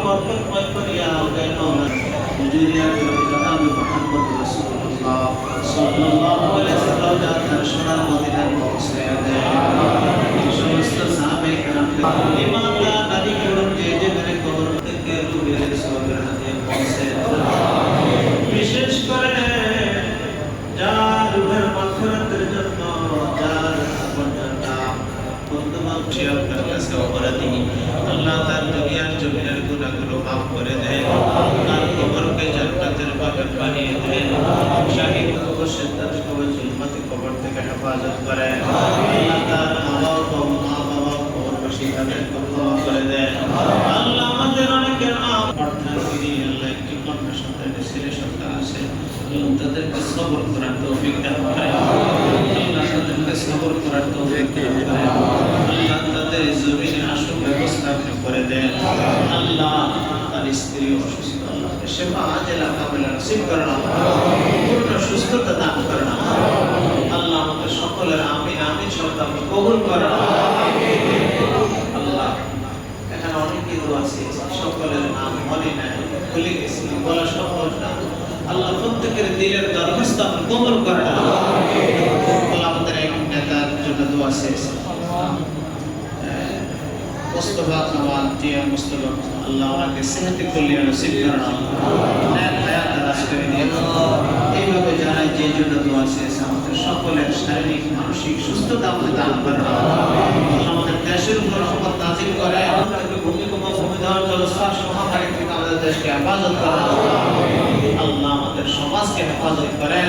বরকতময় করিয়া দেন হুজুরিয়া জনাব মুহাম্মদ রাসূলুল্লাহ সাল্লাল্লাহু আলাইহি ওয়াসাল্লাম তার সোনার মদিনায় পৌঁছে দেন সমস্ত সাহাবায়ে কেরামকে ইমানদার নবী করুন যে যেখানে কবর থেকে রূহের সওয়াবের হাতে পৌঁছে বিশেষ করে যার রূহের মাগফিরাতের জন্য যার বন্ধনা বন্ধুবান আপনার কাছে অপরাধী আল্লাহ তার দুনিয়ার জমিনের গুনাহগুলো মাফ করে দেন তার কবরকে জান্নাতের বাগান বানিয়ে দেন শাহী কবর সিদ্ধাত কবর জুলমাতি কবর থেকে হেফাজত করেন আল্লাহ তার মা বাবা কবরবাসী তাদের ক্ষমা করে দেন আল্লাহ আমাদের অনেকের নাম অর্থাৎ আল্লাহ একটি কন্যা সন্তান ছেলে সন্তান আছে তাদেরকে সবর করার তৌফিক দান করেন আল্লাহ তাদেরকে সবর করার তৌফিক দান করেন আল্লাহ তাদের জমিনে আসল ব্যবস্থা আপনি করে দেন আল্লাহ তার স্ত্রী অসুস্থ আল্লাহ সেবা আজেলা কামেলা নসিব করেন পূর্ণ সুস্থতা দান করেন আল্লাহ আমাদের সকলের আমিন আমিন শব্দ আপনি কবুল করেন আল্লাহ এখানে অনেকেই দোয়া আছে সকলের নাম মনে নাই ভুলে গেছি বলা সম্ভব না আল্লাহ প্রত্যেকের দিলের দরখাস্ত আপনি কবুল করেন আল্লাহ আমাদের এক নেতার জন্য দোয়া শেষ মুস্তাফা কামাল টিয়া মুস্তাফা আল্লাহ ওনাকে সেহতে কল্যাণ নসিব করেন নেক হায়াত দারাজ করে দিন এইভাবে যারা যে জন্য দোয়া শেষ আমাদের সকলের শারীরিক মানসিক সুস্থতা আপনি দান করেন আমাদের দেশের উপর রহমত নাযিল করেন আমাদের ভূমিকম্প ভূমিধস জলস্ফাস মহামারী থেকে আমাদের দেশকে হেফাজত করেন আল্লাহ আমাদের সমাজকে হেফাজত করেন